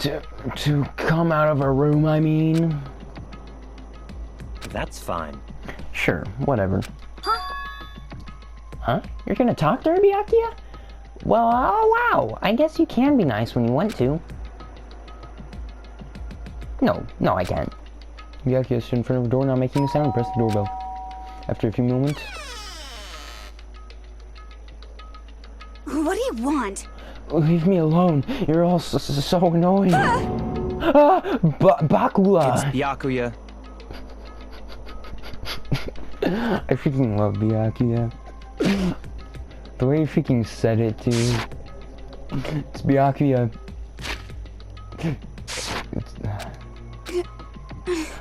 To come out of our room, I mean? That's fine. Sure, whatever. Huh? You're gonna talk to her, Byakuya? Well, oh wow, I guess you can be nice when you want to. No, I can't. Byakuya stood in front of the door, not making a sound, and pressed the doorbell. After a few moments... What do you want? Leave me alone. You're all so annoying. Bakula! It's Byakuya. I freaking love Byakuya. The way he freaking said it, too. It's Byakuya.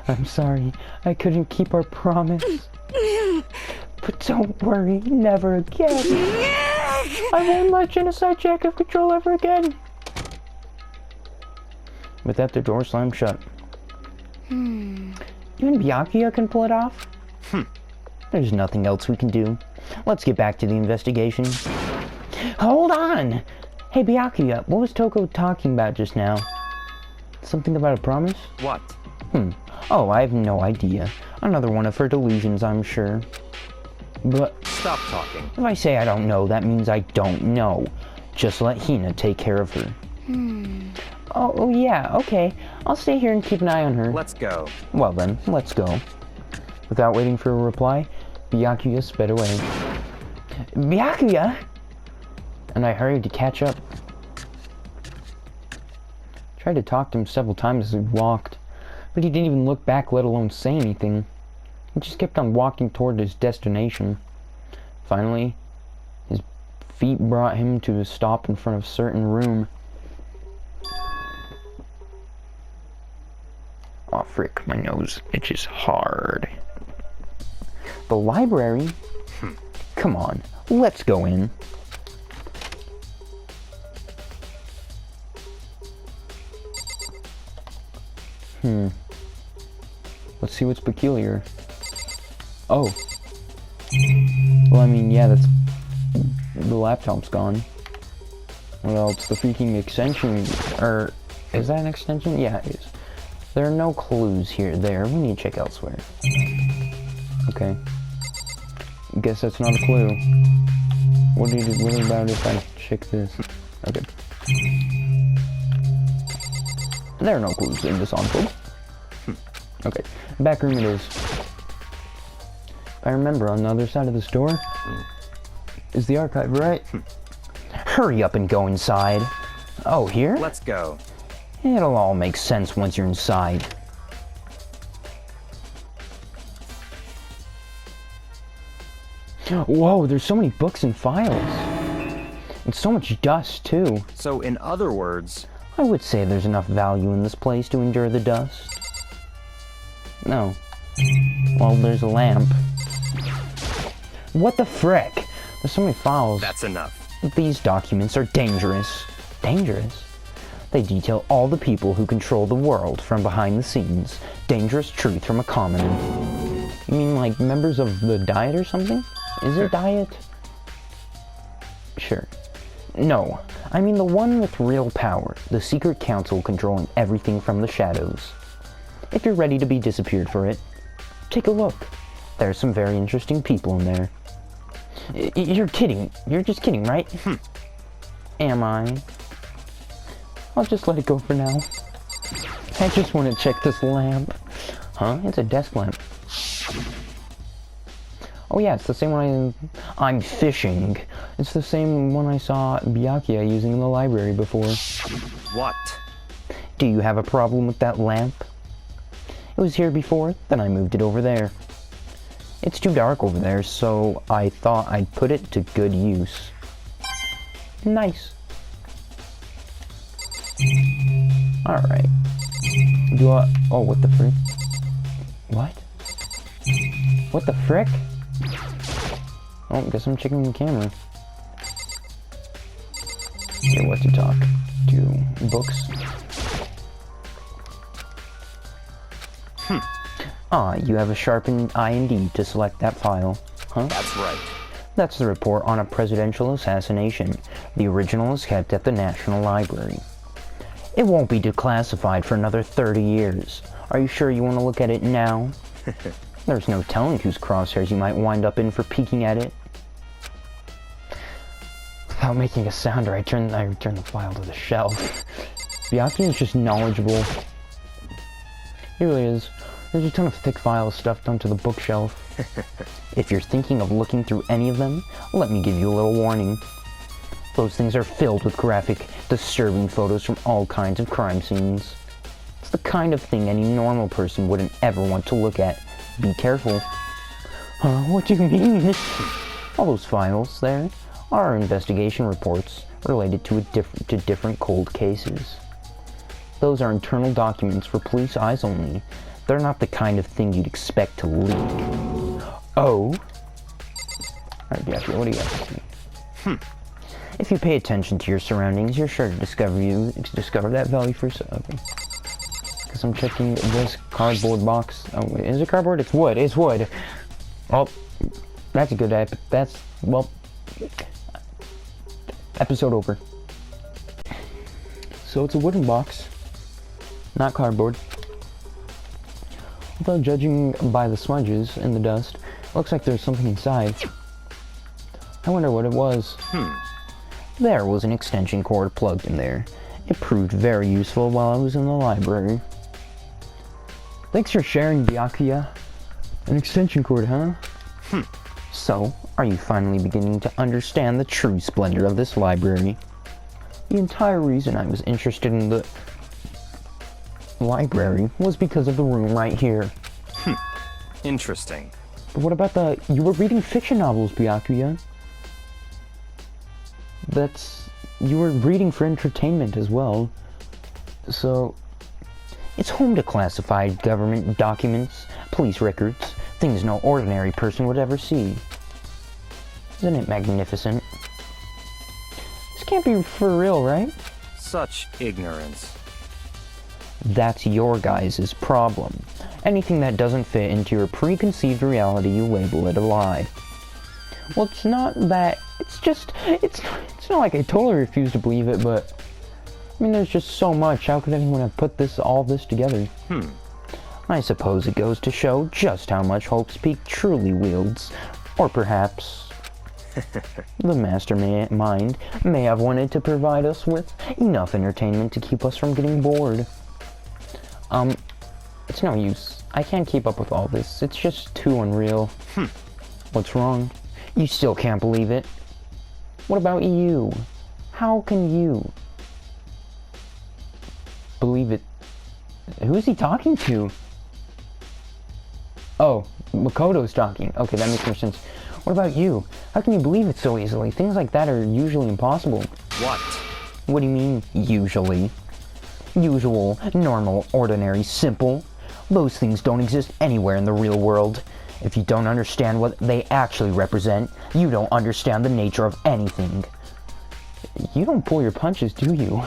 I'm sorry. I couldn't keep our promise. But don't worry. Never again. I won't let Genocide Jack have control ever again. With that, the door slammed shut. Even Byakuya can pull it off? There's nothing else we can do. Let's get back to the investigation. Hold on! Hey Byakuya, what was Toko talking about just now? Something about a promise? What? Oh, I have no idea. Another one of her delusions, I'm sure. But... Stop talking. If I say I don't know, that means I don't know. Just let Hina take care of her. Oh, yeah, okay. I'll stay here and keep an eye on her. Let's go. Well then, let's go. Without waiting for a reply, Byakuya sped away. Byakuya! And I hurried to catch up. Tried to talk to him several times as he walked, but he didn't even look back, let alone say anything. He just kept on walking toward his destination. Finally, his feet brought him to a stop in front of a certain room. Aw, frick, my nose itches hard. The library? Come on, let's go in. Let's see what's peculiar. Oh. Well, I mean, yeah, that's... The laptop's gone. Well, it's the freaking extension, or... Is that an extension? Yeah, it is. There are no clues here, there. We need to check elsewhere. Okay. Guess that's not a clue. What about if I check this? Okay. There are no clues in this envelope. Okay. Back room it is. I remember on the other side of this door is the archive, right? Hurry up and go inside. Oh, here? Let's go. It'll all make sense once you're inside. Whoa, there's so many books and files. And so much dust, too. So, in other words... I would say there's enough value in this place to endure the dust. No. Well, there's a lamp. What the frick? There's so many files. That's enough. These documents are dangerous. Dangerous? They detail all the people who control the world from behind the scenes. Dangerous truth from a commoner. You mean like members of the Diet or something? Is it Diet? Sure. No, I mean the one with real power. The secret council controlling everything from the shadows. If you're ready to be disappeared for it, take a look. There's some very interesting people in there. You're kidding. You're just kidding, right? Am I? I'll just let it go for now. I just want to check this lamp. Huh? It's a desk lamp. Oh yeah, it's the same one I'm fishing. It's the same one I saw Byakuya using in the library before. What? Do you have a problem with that lamp? It was here before, then I moved it over there. It's too dark over there, so I thought I'd put it to good use. Nice. Alright. Oh, what the frick? What? What the frick? Oh, guess I'm checking the camera. Okay, what to talk to? Books? Ah, you have a sharpened eye indeed to select that file, huh? That's right. That's the report on a presidential assassination. The original is kept at the National Library. It won't be declassified for another 30 years. Are you sure you want to look at it now? There's no telling whose crosshairs you might wind up in for peeking at it. Without making a sound, I return the file to the shelf. Byakuya is just knowledgeable. He really is. There's a ton of thick files stuffed onto the bookshelf. If you're thinking of looking through any of them, let me give you a little warning. Those things are filled with graphic, disturbing photos from all kinds of crime scenes. It's the kind of thing any normal person wouldn't ever want to look at. Be careful. Huh? What do you mean? All those files there are investigation reports related to different cold cases. Those are internal documents for police eyes only. They're not the kind of thing you'd expect to leak. Oh? Alright, Byakuya, what do you got to say? If you pay attention to your surroundings, you're sure to discover that value for yourself. Because I'm checking this cardboard box. Oh, wait, is it cardboard? It's wood. It's wood. Oh, that's a good episode over. So it's a wooden box, not cardboard. Although judging by the smudges and the dust, it looks like there's something inside. I wonder what it was. There was an extension cord plugged in there. It proved very useful while I was in the library. Thanks for sharing, Byakuya. An extension cord, huh? So, are you finally beginning to understand the true splendor of this library? The entire reason I was interested in the library was because of the room right here. Interesting. But what about you were reading fiction novels, Byakuya? You were reading for entertainment as well. So, it's home to classified government documents, police records, things no ordinary person would ever see. Isn't it magnificent? This can't be for real, right? Such ignorance. That's your guys' problem. Anything that doesn't fit into your preconceived reality, you label it a lie. Well, it's not that. It's not like I totally refuse to believe it, but I mean, there's just so much. How could anyone have put all this together? I suppose it goes to show just how much Hope's Peak truly wields. Or perhaps the mastermind may have wanted to provide us with enough entertainment to keep us from getting bored. It's no use. I can't keep up with all this. It's just too unreal. What's wrong? You still can't believe it? What about you? How can you believe it? Who is he talking to? Oh, Makoto's talking. Okay, that makes more sense. What about you? How can you believe it so easily? Things like that are usually impossible. What? What do you mean, usually? Usual, normal, ordinary, simple. Those things don't exist anywhere in the real world. If you don't understand what they actually represent, you don't understand the nature of anything. You don't pull your punches, do you?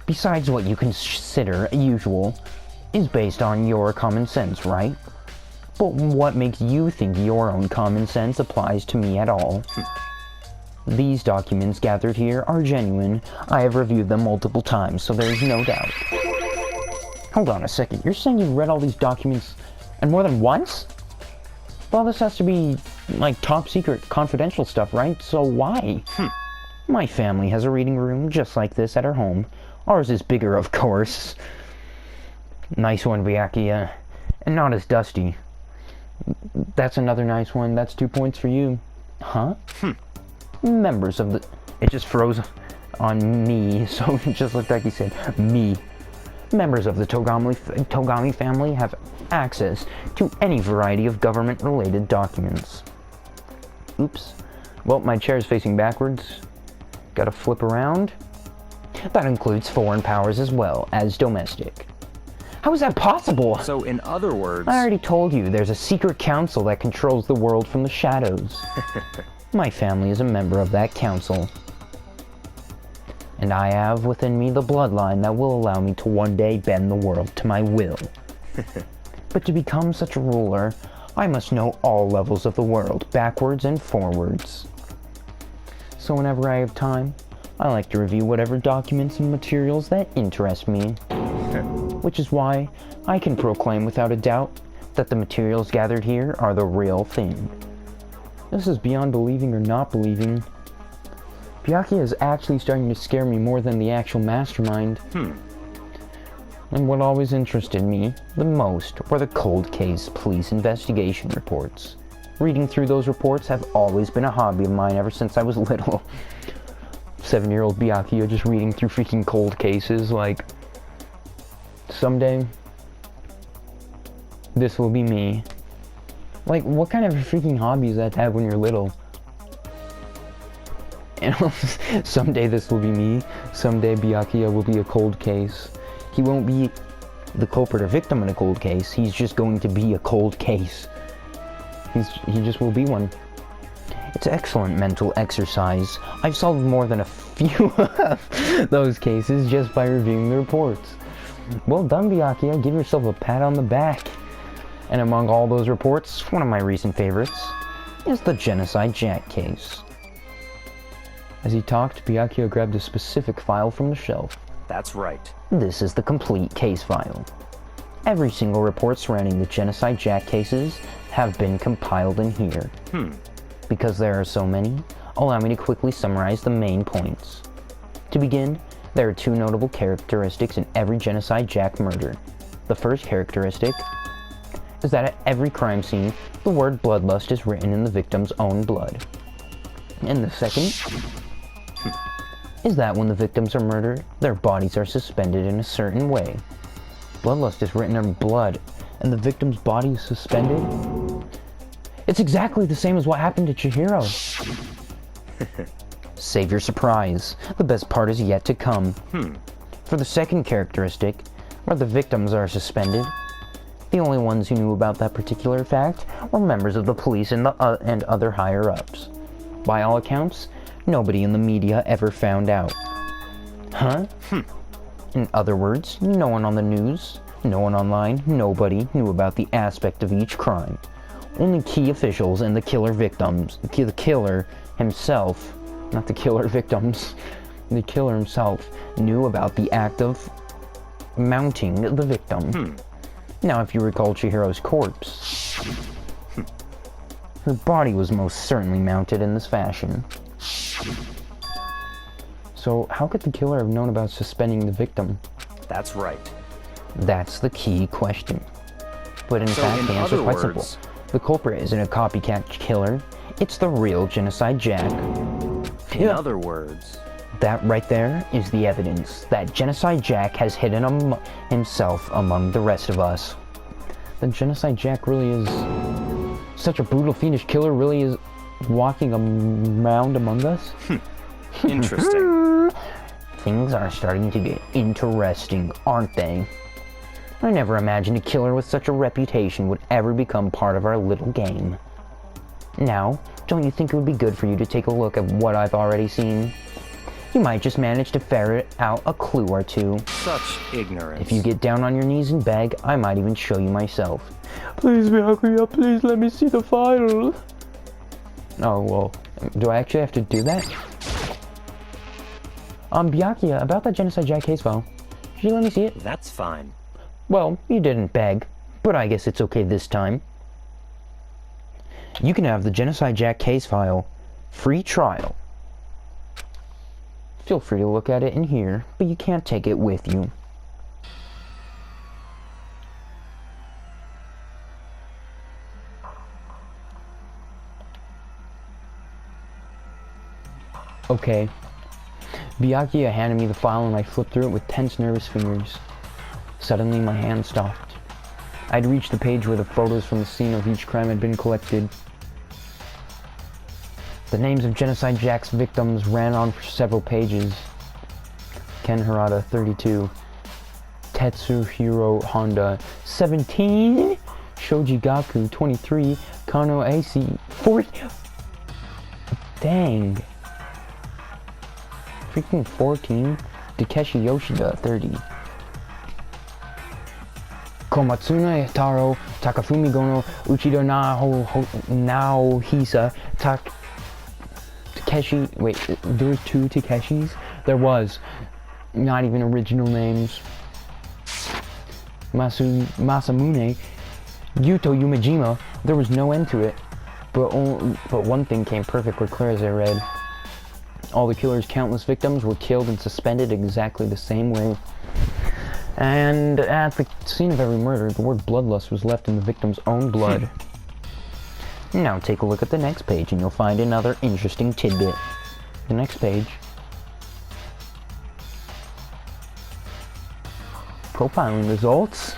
Besides, what you consider usual is based on your common sense, right? But what makes you think your own common sense applies to me at all? These documents gathered here are genuine. I have reviewed them multiple times, so there's no doubt. Hold on a second, you're saying you've read all these documents and more than once? Well, this has to be, like, top secret, confidential stuff, right? So why? My family has a reading room just like this at our home. Ours is bigger, of course. Nice one, Byakuya. And not as dusty. That's another nice one. That's 2 points for you. Huh? Members of the... It just froze on me, so it just looked like he said, me. Members of the Togami family have access to any variety of government-related documents. Oops. Well, my chair is facing backwards. Gotta flip around. That includes foreign powers as well as domestic. How is that possible? So, in other words... I already told you, there's a secret council that controls the world from the shadows. My family is a member of that council. And I have within me the bloodline that will allow me to one day bend the world to my will. But to become such a ruler, I must know all levels of the world, backwards and forwards. So whenever I have time, I like to review whatever documents and materials that interest me. Which is why I can proclaim without a doubt that the materials gathered here are the real thing. This is beyond believing or not believing. Byakuya is actually starting to scare me more than the actual mastermind. And what always interested me the most were the cold case police investigation reports. Reading through those reports have always been a hobby of mine ever since I was little. 7-year-old Byakuya just reading through freaking cold cases, like, someday, this will be me. Like, what kind of freaking hobby is that to have when you're little? And someday this will be me. Someday Byakuya will be a cold case. He won't be the culprit or victim in a cold case. He's just going to be a cold case. He just will be one. It's excellent mental exercise. I've solved more than a few of those cases just by reviewing the reports. Well done, Byakuya. Give yourself a pat on the back. And among all those reports, one of my recent favorites is the Genocide Jack case. As he talked, Byakuya grabbed a specific file from the shelf. That's right. This is the complete case file. Every single report surrounding the Genocide Jack cases have been compiled in here. Because there are so many, allow me to quickly summarize the main points. To begin, there are 2 notable characteristics in every Genocide Jack murder. The first characteristic is that at every crime scene, the word bloodlust is written in the victim's own blood. And the second is that when the victims are murdered, their bodies are suspended in a certain way. Bloodlust is written in blood, and the victim's body is suspended? It's exactly the same as what happened to Chihiro. Save your surprise. The best part is yet to come. For the second characteristic, where the victims are suspended, the only ones who knew about that particular fact were members of the police and other higher-ups. By all accounts, nobody in the media ever found out. In other words, no one on the news, no one online, nobody knew about the aspect of each crime. Only key officials and the killer victims, the killer himself, not the killer victims, the killer himself knew about the act of mounting the victim. Now, if you recall Chihiro's corpse, her body was most certainly mounted in this fashion. So, how could the killer have known about suspending the victim? That's right. That's the key question. But in So fact, the answer is quite words, simple. The culprit isn't a copycat killer, it's the real Genocide Jack. In other words, That right there is the evidence that Genocide Jack has hidden himself among the rest of us. The Genocide Jack really is such a brutal fiendish killer, really is walking around among us. interesting. Things are starting to get interesting, aren't they? I never imagined a killer with such a reputation would ever become part of our little game. Now, don't you think it would be good for you to take a look at what I've already seen? You might just manage to ferret out a clue or two. Such ignorance. If you get down on your knees and beg, I might even show you myself. Please, Byakuya, please let me see the file. Oh, well, do I actually have to do that? Byakuya, about that Genocide Jack case file. Could you let me see it? That's fine. Well, you didn't beg, but I guess it's okay this time. You can have the Genocide Jack case file. Free trial. Feel free to look at it in here, but you can't take it with you. Okay. Byakuya handed me the file and I flipped through it with tense, nervous fingers. Suddenly, my hand stopped. I'd reached the page where the photos from the scene of each crime had been collected. The names of Genocide Jack's victims ran on for several pages. Ken Harada, 32. Tetsuhiro Honda, 17. Shoji Gaku, 23. Kano Ace, 40. Dang. Freaking 14. Takeshi Yoshida, 30. Komatsuna Taro, Takafumi Gono, Uchido Naohisa, Takeshi, wait, there were 2 Takeshis? There was. Not even original names. Masamune, Yuto Yumejima, there was no end to it. But one thing came perfectly clear as I read. All the killer's countless victims were killed and suspended exactly the same way. And at the scene of every murder, the word bloodlust was left in the victim's own blood. Now take a look at the next page and you'll find another interesting tidbit. The next page. Profiling results.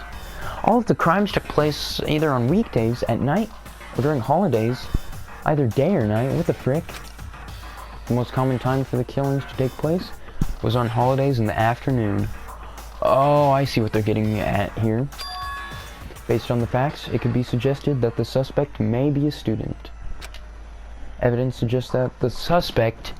All of the crimes took place either on weekdays, at night, or during holidays. Either day or night. What the frick? The most common time for the killings to take place was on holidays in the afternoon. Oh, I see what they're getting at here. Based on the facts, it could be suggested that the suspect may be a student. Evidence suggests that the suspect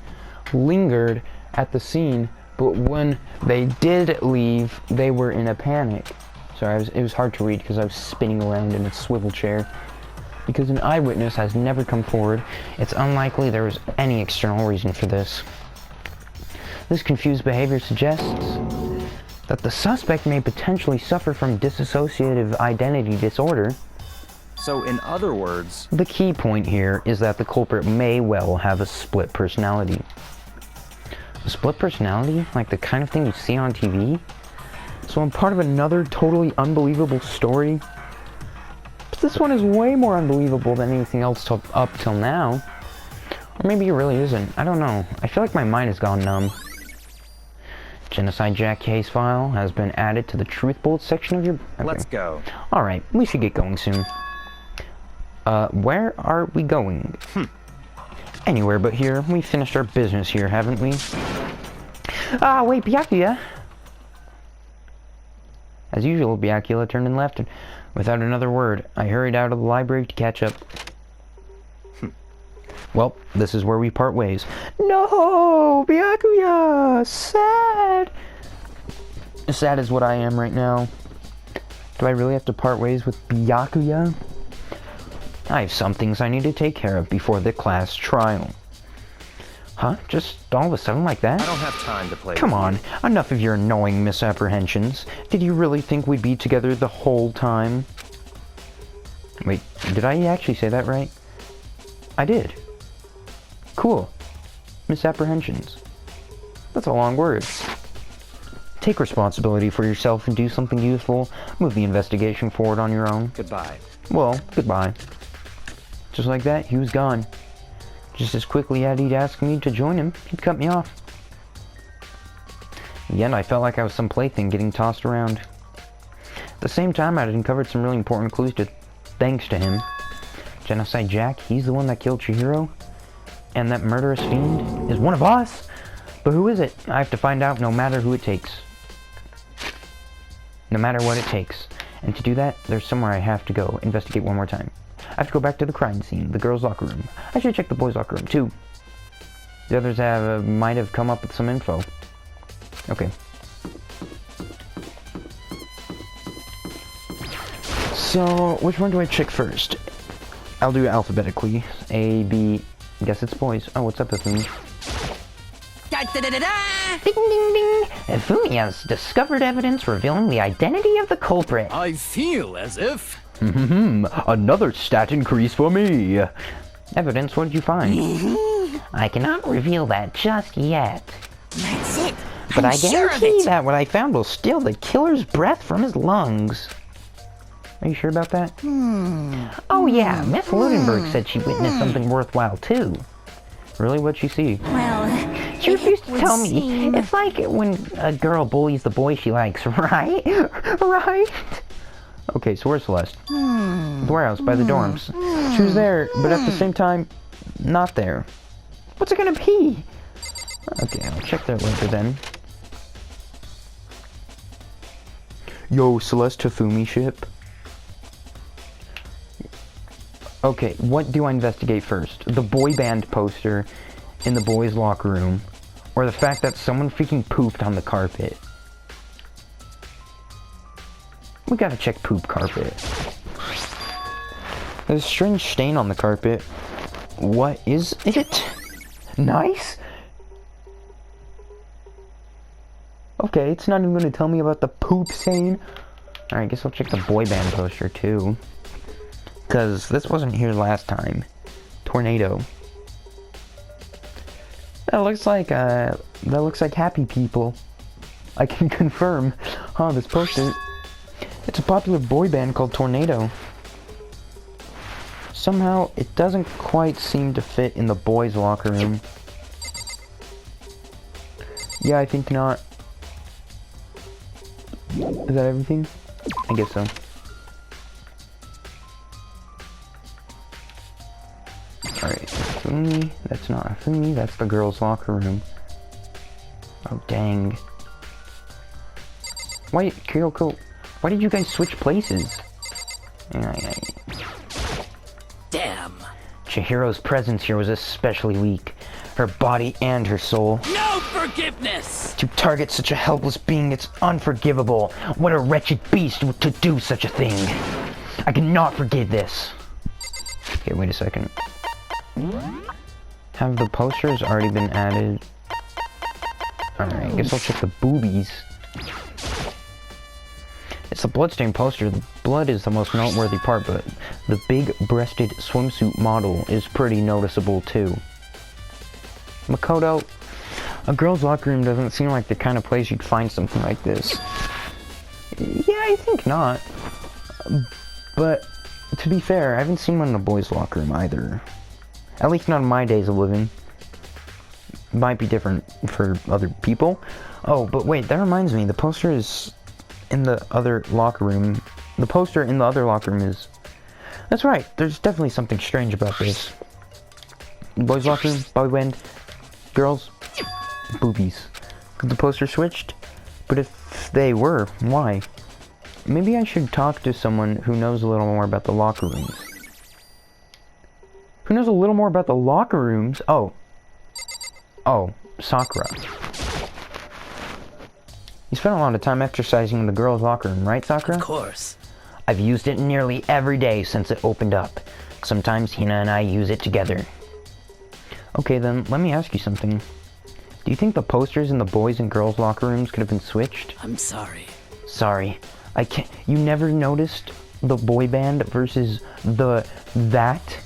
lingered at the scene, but when they did leave, they were in a panic. Sorry, it was hard to read because I was spinning around in a swivel chair. Because an eyewitness has never come forward, it's unlikely there was any external reason for this. This confused behavior suggests that the suspect may potentially suffer from dissociative identity disorder. So, in other words, The key point here is that the culprit may well have a split personality. A split personality? Like the kind of thing you see on TV? So I'm part of another totally unbelievable story? But this one is way more unbelievable than anything else up till now. Or maybe it really isn't. I don't know. I feel like my mind has gone numb. Genocide Jack case file has been added to the truth bullet section of your... Okay. Let's go. Alright, we should get going soon. Where are we going? Anywhere but here. We finished our business here, haven't we? Ah, wait, Byakuya! As usual, Byakuya turned and left, and without another word, I hurried out of the library to catch up. Well, this is where we part ways. No! Byakuya! Sad! Sad is what I am right now. Do I really have to part ways with Byakuya? I have some things I need to take care of before the class trial. Huh? Just all of a sudden like that? I don't have time to play. Come on, enough of your annoying misapprehensions. Did you really think we'd be together the whole time? Wait, did I actually say that right? I did. Cool. Misapprehensions. That's a long word. Take responsibility for yourself and do something useful. Move the investigation forward on your own. Goodbye. Well, goodbye. Just like that, he was gone. Just as quickly as he'd asked me to join him, he'd cut me off. Yet I felt like I was some plaything getting tossed around. At the same time, I'd uncovered some really important clues thanks to him. Genocide Jack, he's the one that killed Chihiro. And that murderous fiend is one of us. But who is it? I have to find out no matter who it takes. No matter what it takes. And to do that, there's somewhere I have to go. Investigate one more time. I have to go back to the crime scene, the girls' locker room. I should check the boys' locker room, too. The others might have come up with some info. Okay. So, which one do I check first? I'll do it alphabetically. A, B, guess it's boys. Oh, what's up with me? Ding, ding, ding! Fumi has discovered evidence revealing the identity of the culprit. I feel as if... Another stat increase for me. Evidence, what did you find? I cannot reveal that just yet. That's it. But I'm I sure of guarantee it. that what I found will steal the killer's breath from his lungs. Are you sure about that? Oh yeah, Miss Ludenberg said she witnessed something worthwhile too. Really, what'd she see? Well, She refused to would tell me. seem- It's like when a girl bullies the boy she likes, right? Right? Okay, so where's Celeste? The warehouse by the dorms. She was there, but at the same time, not there. What's it gonna be? Okay, I'll check that later then. Yo, Celeste Hifumi ship. Okay, what do I investigate first? The boy band poster in the boys' locker room, or the fact that someone freaking pooped on the carpet? We gotta check poop carpet. There's a strange stain on the carpet. What is it? Nice? Okay, it's not even gonna tell me about the poop stain. Alright, I guess I'll check the boy band poster too. Cause this wasn't here last time. Tornado. That looks like happy people. I can confirm. Huh, this poster. It's a popular boy band called Tornado. Somehow, it doesn't quite seem to fit in the boys' locker room. Yeah, I think not. Is that everything? I guess so. Alright, Fumi. That's not Fumi, that's the girls' locker room. Oh, dang. Why, Kyoko, why did you guys switch places? Damn. Chihiro's presence here was especially weak. Her body and her soul. No forgiveness! To target such a helpless being, it's unforgivable. What a wretched beast to do such a thing. I cannot forgive this. Okay, wait a second. Have the posters already been added? Alright, I guess I'll check the boobies. It's a bloodstained poster. The blood is the most noteworthy part, but the big-breasted swimsuit model is pretty noticeable too. Makoto, a girl's locker room doesn't seem like the kind of place you'd find something like this. Yeah, I think not. But, to be fair, I haven't seen one in a boys' locker room either. At least not in my days of living. Might be different for other people. Oh, but wait, that reminds me, the poster is in the other locker room. The poster in the other locker room is... That's right, there's definitely something strange about this. Boys' locker room, boy band, girls, boobies. Could the poster switched? But if they were, why? Maybe I should talk to someone who knows a little more about the locker rooms. Who knows a little more about the locker rooms? Oh. Oh, Sakura. You spent a lot of time exercising in the girls' locker room, right, Sakura? Of course. I've used it nearly every day since it opened up. Sometimes Hina and I use it together. Okay then, let me ask you something. Do you think the posters in the boys' and girls' locker rooms could have been switched? I'm sorry. Sorry. I can't... You never noticed the boy band versus that?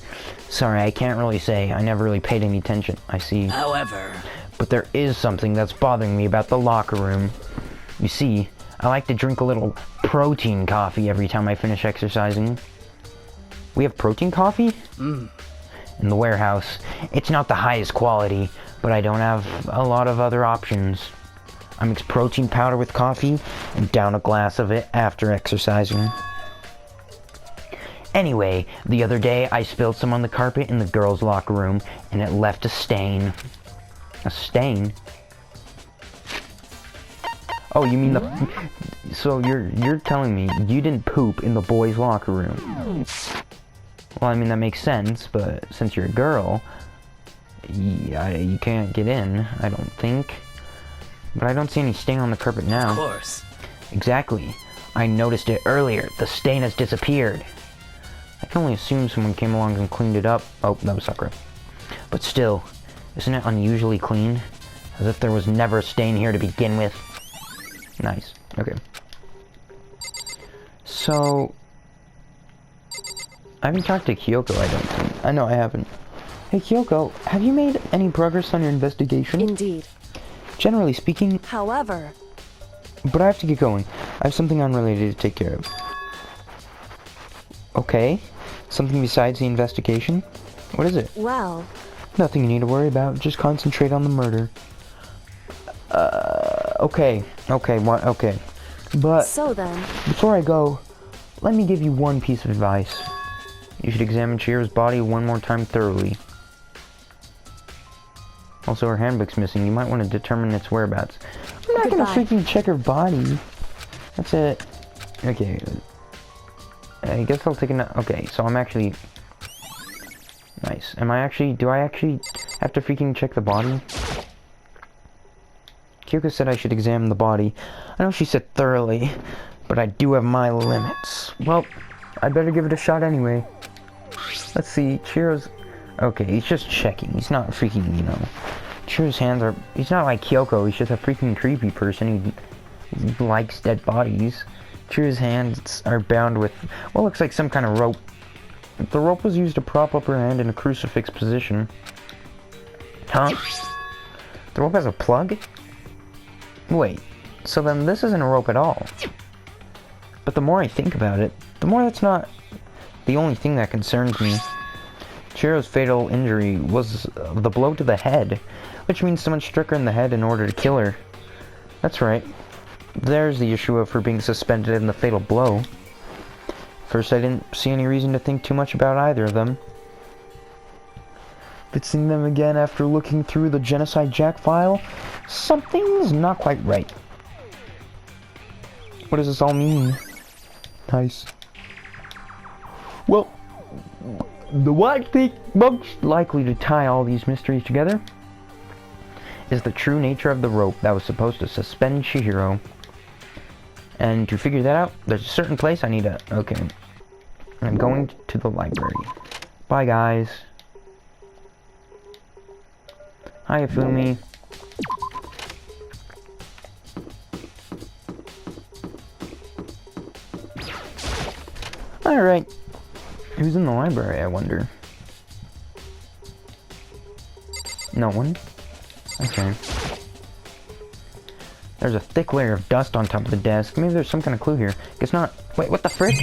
Sorry, I can't really say. I never really paid any attention. I see. However... But there is something that's bothering me about the locker room. You see, I like to drink a little protein coffee every time I finish exercising. We have protein coffee? In the warehouse. It's not the highest quality, but I don't have a lot of other options. I mix protein powder with coffee and down a glass of it after exercising. Anyway, the other day I spilled some on the carpet in the girls' locker room and it left a stain. A stain? Oh, you mean the... So you're telling me you didn't poop in the boys' locker room? Well, I mean, that makes sense, but since you're a girl, you can't get in, I don't think. But I don't see any stain on the carpet now. Of course. Exactly. I noticed it earlier. The stain has disappeared. I can only assume someone came along and cleaned it up. Oh, that was Sakura. But still, isn't it unusually clean? As if there was never a stain here to begin with. Nice. Okay. So... I haven't talked to Kyoko, I don't think. I know I haven't. Hey Kyoko, have you made any progress on your investigation? Indeed. Generally speaking... However... But I have to get going. I have something unrelated to take care of. Okay. Something besides the investigation? What is it? Well... Nothing you need to worry about. Just concentrate on the murder. Okay. Okay, what? Okay. But... So then... Before I go, let me give you one piece of advice. You should examine Chihiro's body one more time thoroughly. Also, her handbook's missing. You might want to determine its whereabouts. I'm not gonna freaking check her body. That's it. Okay. I guess I'll take a... Okay, so I'm actually... Nice. Am I actually... Do I actually have to freaking check the body? Kyoko said I should examine the body. I know she said thoroughly, but I do have my limits. Well, I'd better give it a shot anyway. Let's see, Chihiro's... Okay, he's just checking. He's not freaking, you know... Chihiro's hands are... He's not like Kyoko, he's just a freaking creepy person. He likes dead bodies. Chihiro's hands are bound with what looks like some kind of rope. The rope was used to prop up her hand in a crucifix position. Huh? The rope has a plug? Wait, so then this isn't a rope at all. But the more I think about it, the more that's not the only thing that concerns me. Chihiro's fatal injury was the blow to the head, which means someone struck her in the head in order to kill her. That's right. There's the issue of her being suspended in the fatal blow. First, I didn't see any reason to think too much about either of them. But seeing them again after looking through the Genocide Jack file, something's not quite right. What does this all mean? Nice. Well, the one thing most likely to tie all these mysteries together is the true nature of the rope that was supposed to suspend Chihiro. And to figure that out, there's a certain place I need to... Okay. I'm going to the library. Bye, guys. Hi, Ifumi. Alright. Who's in the library, I wonder? No one? Okay. There's a thick layer of dust on top of the desk. Maybe there's some kind of clue here. Guess not. Wait, what the frick?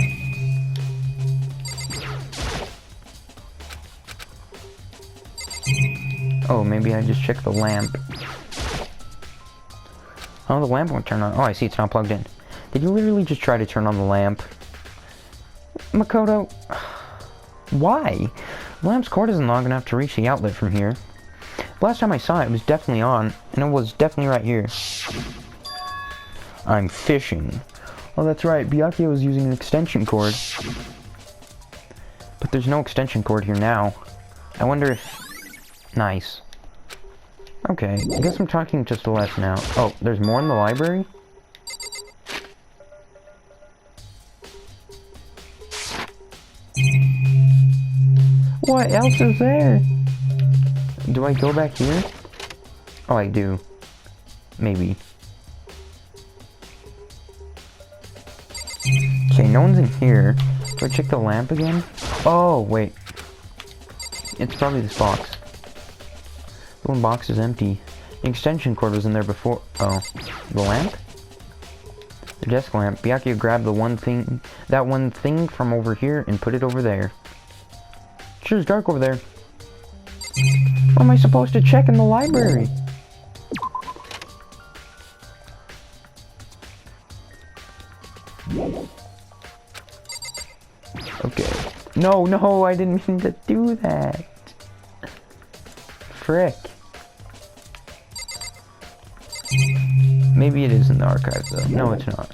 Oh, maybe I just checked the lamp. Oh, the lamp won't turn on. Oh, I see, it's not plugged in. Did you literally just try to turn on the lamp? Makoto, why? The lamp's cord isn't long enough to reach the outlet from here. Last time I saw it, it was definitely on, and it was definitely right here. I'm fishing. Oh, that's right, Byakuya was using an extension cord. But there's no extension cord here now. I wonder if... Nice. Okay, I guess I'm talking just less now. Oh, there's more in the library? What else is there? Do I go back here? Oh, I do. Maybe. Okay, no one's in here. Do I check the lamp again? Oh, wait. It's probably this box. The one box is empty. The extension cord was in there before. Oh. The lamp? The desk lamp. Byakuya grabbed that one thing from over here and put it over there. Sure, it's dark over there. What am I supposed to check in the library? Okay. No, I didn't mean to do that. Frick. Maybe it is in the archive, though. No, it's not.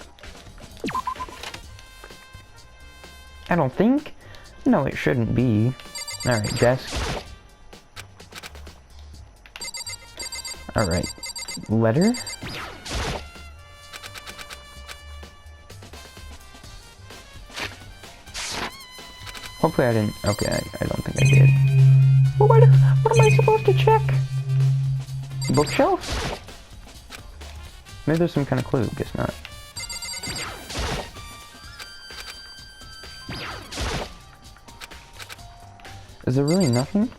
I don't think. No, it shouldn't be. Alright, desk. Alright. Letter? Hopefully I didn't... Okay, I don't think I did. Well, what am I supposed to check? Bookshelf? Maybe there's some kind of clue. Guess not. Is there really nothing?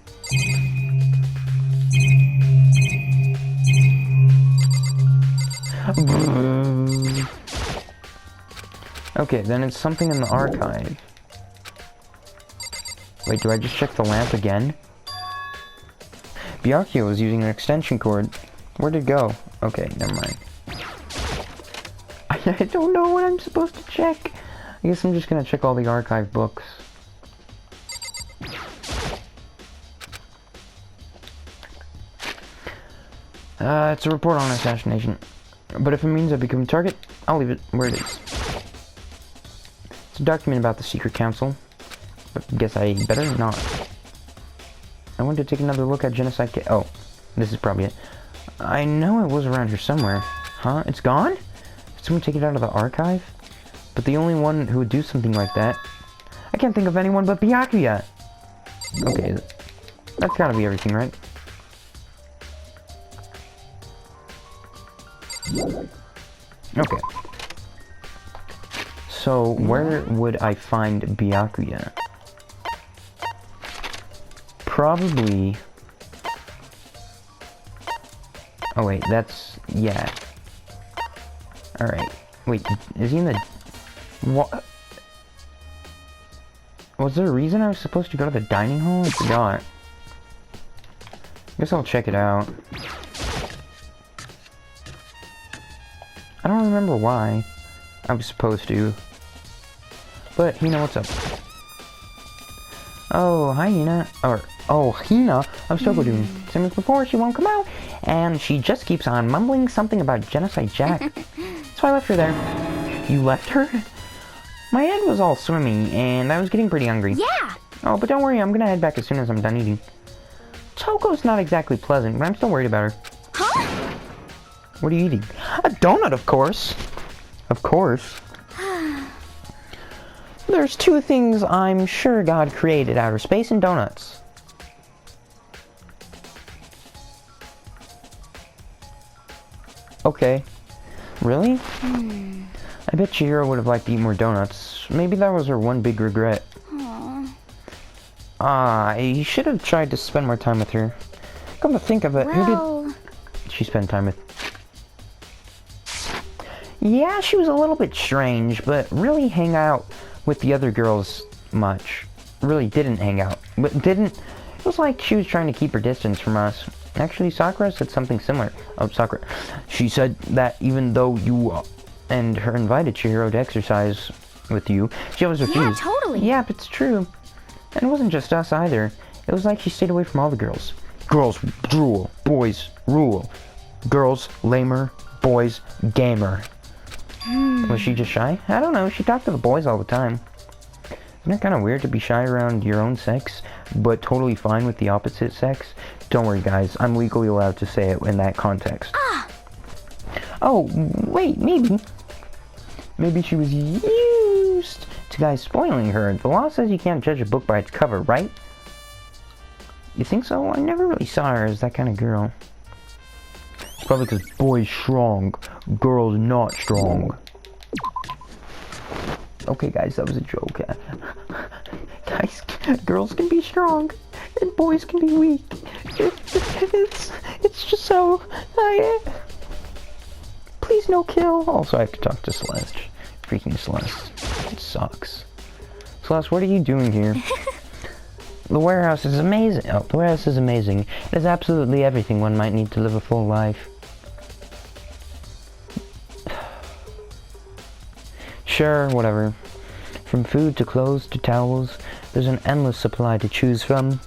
Okay, then it's something in the archive. Wait, do I just check the lamp again? Byakuya was using an extension cord. Where'd it go? Okay, never mind. I don't know what I'm supposed to check. I guess I'm just gonna check all the archive books. It's a report on assassination. But if it means I become a target, I'll leave it where it is. It's a document about the secret council. But I guess I better not. I want to take another look at Genocide. Oh, this is probably it. I know it was around here somewhere. Huh? It's gone? Did someone take it out of the archive? But the only one who would do something like that... I can't think of anyone but Byakuya! Okay, that's gotta be everything, right? Okay. So, where would I find Byakuya? Probably... Oh wait, that's... yeah. Alright. Wait, is he in the... What? Was there a reason I was supposed to go to the dining hall? I forgot. Guess I'll check it out. I don't remember why I was supposed to. But, Hina, what's up? Oh, hi, Hina. Oh, Hina, I'm still doing. Same as before, she won't come out. And she just keeps on mumbling something about Genocide Jack. So I left her there. You left her? My head was all swimmy, and I was getting pretty hungry. Yeah! Oh, but don't worry, I'm gonna head back as soon as I'm done eating. Toko's not exactly pleasant, but I'm still worried about her. Huh? What are you eating? A donut, of course. Of course. There's two things I'm sure God created: outer space and donuts. Okay. Really? I bet Chihiro would have liked to eat more donuts. Maybe that was her one big regret. He should have tried to spend more time with her. Come to think of it, who did she spend time with? Yeah, she was a little bit strange, but really hang out with the other girls much. Really didn't hang out. But didn't... It was like she was trying to keep her distance from us. Actually, Sakura said something similar. Oh, Sakura. She said that even though you and her invited Chihiro to exercise with you, she always refused. Yeah, totally. Yeah, but it's true. And it wasn't just us either. It was like she stayed away from all the girls. Girls drool, boys rule. Girls lamer, boys gamer. Was she just shy? I don't know, she talked to the boys all the time. Isn't it kind of weird to be shy around your own sex, but totally fine with the opposite sex? Don't worry guys, I'm legally allowed to say it in that context. Oh, wait, maybe. Maybe she was used to guys spoiling her. The law says you can't judge a book by its cover, right? You think so? I never really saw her as that kind of girl. It's probably because boys strong, girls not strong. Okay guys, that was a joke. Guys, girls can be strong, and boys can be weak. It's just so... Please no kill. Also, I have to talk to Celeste. Freaking Celeste. It sucks. Celeste, what are you doing here? The warehouse is amazing. Oh, the warehouse is amazing. It has absolutely everything one might need to live a full life. Sure, whatever. From food to clothes to towels, there's an endless supply to choose from.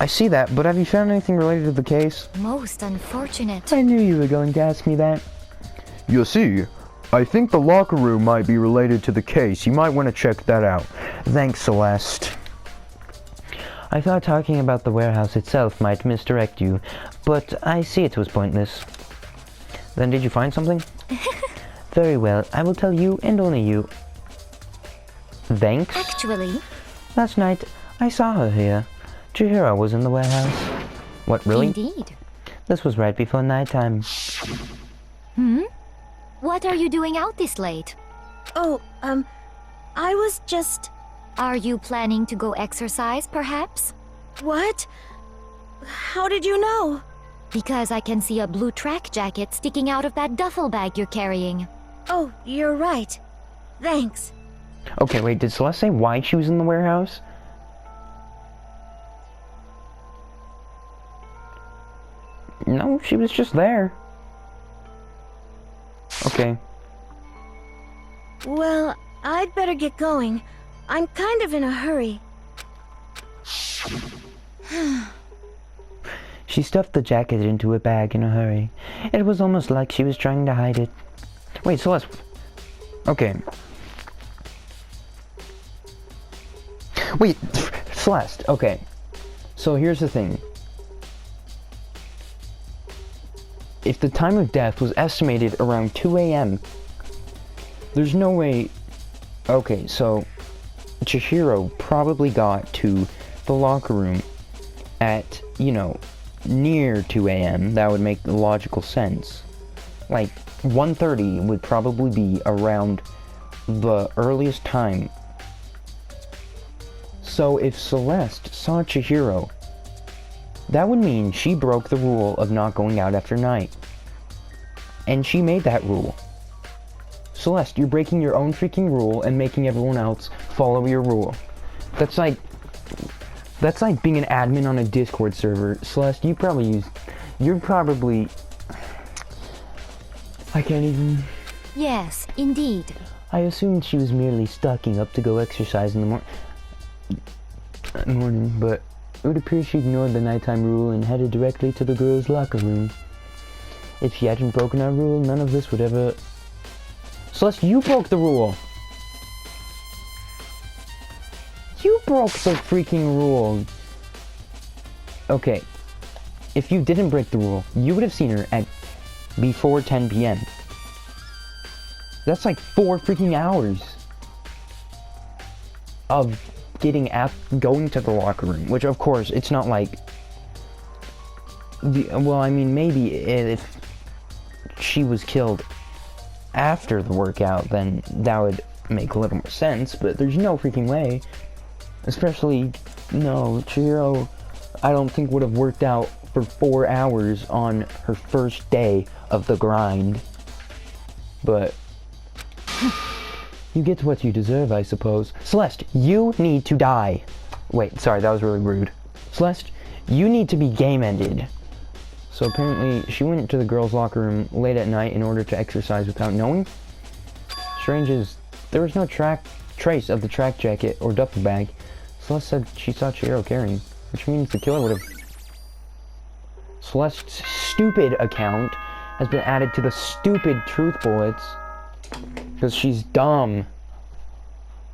I see that, but have you found anything related to the case? Most unfortunate. I knew you were going to ask me that. You see, I think the locker room might be related to the case. You might want to check that out. Thanks, Celeste. I thought talking about the warehouse itself might misdirect you, but I see it was pointless. Then did you find something? Very well, I will tell you and only you. Thanks? Actually... Last night, I saw her here. Chihiro was in the warehouse. What, really? Indeed. This was right before nighttime. What are you doing out this late? Oh, I was just... Are you planning to go exercise, perhaps? What? How did you know? Because I can see a blue track jacket sticking out of that duffel bag you're carrying. Oh, you're right. Thanks. Okay, wait, did Celeste say why she was in the warehouse? No, she was just there. Okay. Well, I'd better get going. I'm kind of in a hurry. She stuffed the jacket into a bag in a hurry. It was almost like she was trying to hide it. Wait, Celeste. Okay. Wait, Celeste. Okay. So here's the thing. If the time of death was estimated around 2 a.m., there's no way... Okay, so Chihiro probably got to the locker room at, you know, near 2 a.m. That would make logical sense. like 1:30 would probably be around the earliest time. So if Celeste saw Chihiro, that would mean she broke the rule of not going out after night. And she made that rule. Celeste, you're breaking your own freaking rule and making everyone else follow your rule. That's like being an admin on a Discord server. Celeste, you're probably, I can't even... Yes, indeed. I assumed she was merely stocking up to go exercise in the morning, but it would appear she ignored the nighttime rule and headed directly to the girls' locker room. If she hadn't broken our rule, none of this would ever... Celeste, you broke the rule! You broke the freaking rule! Okay, if you didn't break the rule, you would have seen her at before 10 p.m. That's like 4 freaking hours of going to the locker room, which of course, it's not like... well, I mean, maybe if she was killed after the workout, then that would make a little more sense, but there's no freaking way. Especially, no, Chihiro, I don't think would have worked out for 4 hours on her first day of the grind. But you get what you deserve, I suppose. Celeste, you need to die. Wait, sorry, that was really rude. Celeste, you need to be game-ended. So apparently, she went to the girls' locker room late at night in order to exercise without knowing. Strange is, there was no trace of the track jacket or duffel bag. Celeste said she saw Chihiro carrying, which means the killer would have... Celeste's stupid account has been added to the stupid truth bullets. Because she's dumb.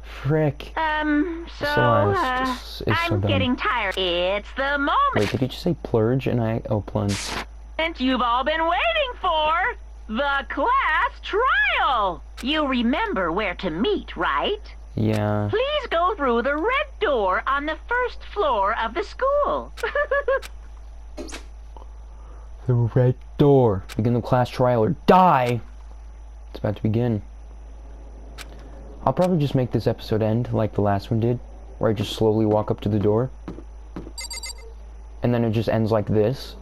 Frick. So, Celeste is so I'm dumb. getting tired. It's the moment Wait, did he just say plurge? And oh, plunge. you've all been waiting for. The class trial. You remember where to meet, right? Yeah. Please go through the red door on the first floor of the school. The red door. Begin the class trial or die! It's about to begin. I'll probably just make this episode end like the last one did, where I just slowly walk up to the door. And then it just ends like this.